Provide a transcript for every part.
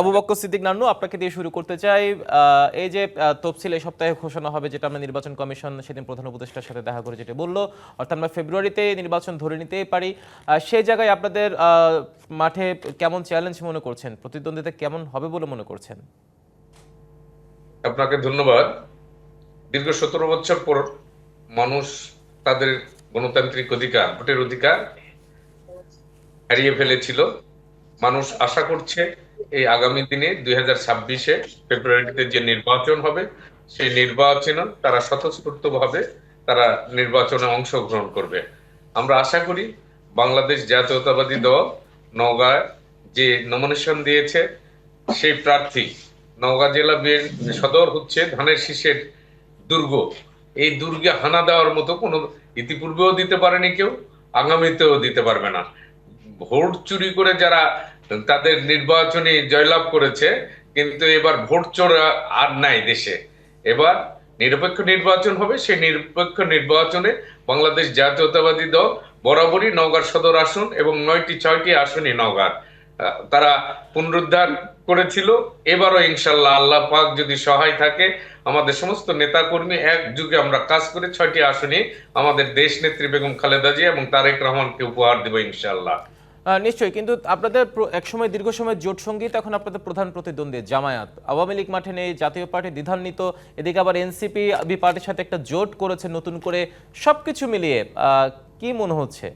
আবু বক্কর সিদ্দিক নান্নু, আপনাকে দিয়ে শুরু করতে চাই। এই যে তফসিল এই সপ্তাহে ঘোষণা হবে, যেটা আমরা নির্বাচন কমিশন সেদিন প্রধান উপদেষ্টার সাথে দেখা করে যেটা বললো, অর্থাৎ আমরা ফেব্রুয়ারিতে নির্বাচন ধরে নিতেই পারি। সেই জায়গায় আপনাদের মাঠে কেমন চ্যালেঞ্জ মনে করছেন, প্রতিদ্বন্দ্বিতা কেমন হবে বলে মনে করছেন? আপনাকে ধন্যবাদ। দীর্ঘ 17 বছর পর মানুষ তাদের গণতান্ত্রিক অধিকার, ভোটের অধিকার হারিয়ে ফেলেছিল। মানুষ আশা করছে এই আগামী দিনে 2026-এ ফেব্রুয়ারিতে যে নির্বাচন হবে, সেই নির্বাচনে তারা স্বতঃস্ফূর্তভাবে তারা নির্বাচনে অংশগ্রহণ করবে। আমরা আশা করি বাংলাদেশ জাতীয়তাবাদী দল নওগাঁ যে নমিনেশন দিয়েছে, সেই প্রার্থী, নওগাঁ জেলা সদর হচ্ছে ধানের শীষের দুর্গ। এই দুর্গে হানা দেওয়ার মতো কোনো ইতিপূর্বেও দিতে পারেনি কেউ, আগামীতেও দিতে পারবে না। ভোট চুরি করে যারা তাদের নির্বাচনে জয়লাভ করেছে, কিন্তু এবার ভোট চোর আর নাই দেশে। এবার নিরপেক্ষ নির্বাচন হবে। সেই নিরপেক্ষ নির্বাচনে বাংলাদেশ জাতীয়তাবাদী দল বরাবরই নওগাঁ সদর আসন এবং 6টি আসনই নওগাঁ তারা পুনরুদ্ধার করেছিল। এবারও ইনশাল্লাহ আল্লাহ পাক যদি সহায় থাকে, আমাদের সমস্ত নেতাকর্মী একযোগে আমরা কাজ করে 6টি আসনে আমাদের দেশ নেত্রী বেগম খালেদা জিয়া এবং তারেক রহমানকে উপহার দেব ইনশাল্লাহ। নিশ্চয়ই, কিন্তু আপনাদের একসময় দীর্ঘ সময় জোট সঙ্গীত, এখন আপনাদের প্রধান প্রতিদ্বন্দ্বী জামায়াত। আওয়ামী লীগ মাঠে নেই, জাতীয় পার্টি দ্বিধান্বিত, এদিকে আবার এনসিপি পার্টির সাথে একটা জোট করেছে নতুন করে। সবকিছু মিলিয়ে কি মনে হচ্ছে?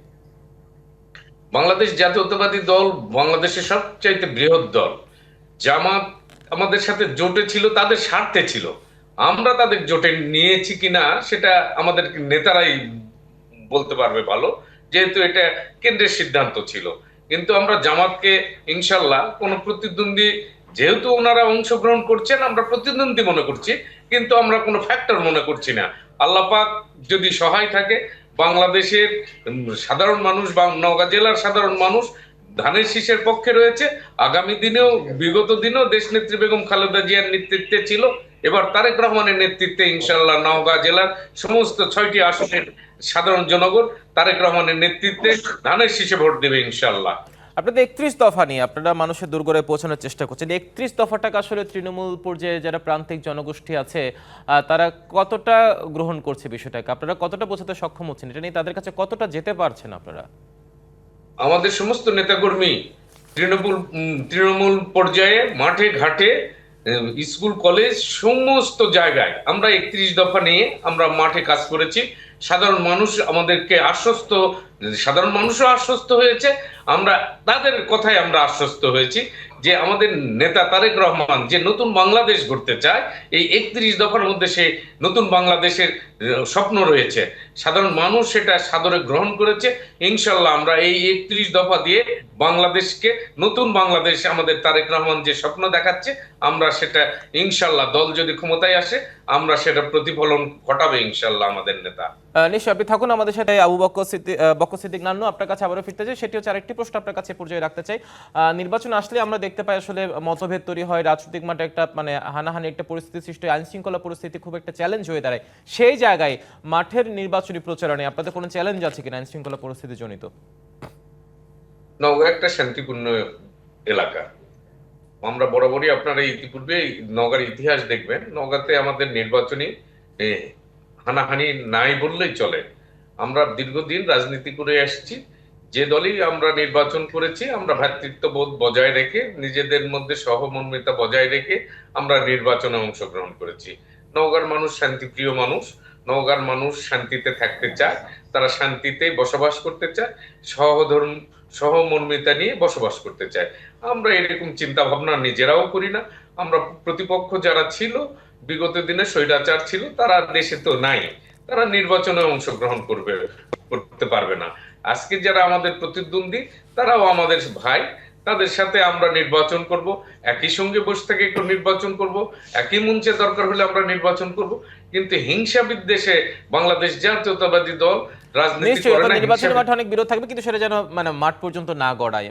বাংলাদেশ জাতীয়তাবাদী দল বাংলাদেশের সবচাইতে বৃহৎ দল। জামাত আমাদের সাথে জোটে ছিল, তাদের স্বার্থে ছিল। আমরা তাদের জোটে নিয়েছি কিনা সেটা আমাদের নেতারাই বলতে পারবে ভালো, যেহেতু এটা কেন্দ্রের সিদ্ধান্ত ছিল। কিন্তু আমরা জামাতকে ইনশাল্লাহ কোনো প্রতিদ্বন্দ্বী, যেহেতু ওনারা অংশগ্রহণ করছেন, আমরা প্রতিদ্বন্দ্বী মনে করছি, কিন্তু আমরা কোনো ফ্যাক্টর মনে করছি না। আল্লাহ পাক যদি সহায় থাকে, বাংলাদেশের সাধারণ মানুষ বা নওগাঁ জেলার সাধারণ মানুষ ধানের শীষের পক্ষে রয়েছে। আগামী দিনেও, বিগত দিনেও দেশনেত্রী বেগম খালেদা জিয়ার নেতৃত্বে ছিল। এবার তারেক রহমানের নেতৃত্বে ইনশাল্লাহ নওগাঁ জেলার সমস্ত 6টি আসনের সাধারণ জনগণ তারেক রহমানের নেতৃত্বে ধানের শীষে ভোট দেবে ইনশাল্লাহ। আপনাদের 31 দফা নিয়ে আপনারা মানুষের দোরগোড়ায় পৌঁছানোর চেষ্টা করছেন। 31 দফাটাকে আসলে তৃণমূল পর্যায়ে যারা প্রান্তিক জনগোষ্ঠী আছে তারা কতটা গ্রহণ করছে বিষয়টাকে, আপনারা কতটা বোঝাতে সক্ষম হচ্ছেন, এটা নিয়ে তাদের কাছে কতটা যেতে পারছেন আপনারা? আমাদের সমস্ত নেতাকর্মী তৃণমূল পর্যায়ে, মাঠে ঘাটে, স্কুল কলেজ সমস্ত জায়গায় আমরা 31 দফা নিয়ে আমরা মাঠে কাজ করেছি। সাধারণ মানুষ আমাদেরকে আশ্বস্ত, সাধারণ মানুষও আশ্বস্ত হয়েছে, আমরা তাদের কথায় আমরা আশ্বস্ত হয়েছি যে আমাদের নেতা তারেক রহমান যে নতুন বাংলাদেশ গড়তে চায়, এই 31 দফার মধ্যে সে নতুন বাংলাদেশের স্বপ্ন রয়েছে। সাধারণ মানুষ সেটা সাদরে গ্রহণ করেছে। ইনশাল্লাহ আমরা এই 31 দফা দিয়ে বাংলাদেশকে, নতুন বাংলাদেশ আমাদের তারেক রহমান যে স্বপ্ন দেখাচ্ছে, আমরা সেটা ইনশাল্লাহ দল যদি ক্ষমতায় আসে, আমরা সেটা প্রতিফলন ঘটাবে ইনশাল্লাহ আমাদের নেতা। নিশ্চয়ই, আপনি থাকুন আমাদের সাথে। আবু বক্কর সিদ্দিক নান্নু, আপনার কাছে আবারও ফিরতে চাই। সেটি হচ্ছে আরেকটি প্রশ্ন আপনার কাছে পর্যায়ে রাখতে চাই। নির্বাচন আসলে আমরা দেখতে পাই আসলে মতভেদ তৈরি হয়, রাজনৈতিক মাঠে একটা মানে হানাহানি একটা পরিস্থিতি সৃষ্টি হয়, আইন শৃঙ্খলা পরিস্থিতি খুব একটা চ্যালেঞ্জ হয়ে দাঁড়ায়। সেই জায়গায় মাঠের নির্বাচনী প্রচারণে আপনাদের কোনো চ্যালেঞ্জ আছে কিনা আইন শৃঙ্খলা পরিস্থিতি জনিত? নওগাঁ একটা শান্তিপূর্ণ এলাকা। আমরা বরাবরই, আপনারা ইতিপূর্বে নওগাঁর ইতিহাস দেখবেন, নওগাঁতে আমাদের নির্বাচনী এ, হানাহানি নাই বললেই চলে। আমরা দীর্ঘদিন রাজনীতি করে আসছি। যে দলই আমরা নির্বাচন করেছি, আমরা ভ্রাতৃত্ববোধ বজায় রেখে, নিজেদের মধ্যে সহমর্মিতা বজায় রেখে আমরা নির্বাচনে অংশগ্রহণ করেছি। নওগাঁর মানুষ শান্তিপ্রিয় মানুষ। নওগাঁর মানুষ শান্তিতে থাকতে চায়, তারা শান্তিতে বসবাস করতে চায়, সহধর্ম সহমর্মিতা নিয়ে বসবাস করতে চায়। আমরা এরকম চিন্তা ভাবনা নিজেরাও করি না। আমরা, প্রতিপক্ষ যারা ছিল বিগত দিনে স্বৈরাচার ছিল, তারা দেশে তো নাই, তারা নির্বাচনে অংশগ্রহণ করতে পারবে না। আজকে যারা আমাদের প্রতিদ্বন্দ্বী, তারাও আমাদের ভাই, তাদের সাথে আমরা নির্বাচন করব, একই সঙ্গে বসে থেকে একটু নির্বাচন করব, একই মঞ্চে দরকার হলে আমরা নির্বাচন করব। কিন্তু হিংসা বিদ্বেষে বাংলাদেশ জাতীয়তাবাদী দল রাজনীতি নিশ্চয়ই, করে না। নির্বাচনী মাঠে অনেক বিরোধ থাকবে, কিন্তু সেটা যেন মানে মাঠ পর্যন্ত না গড়ায়।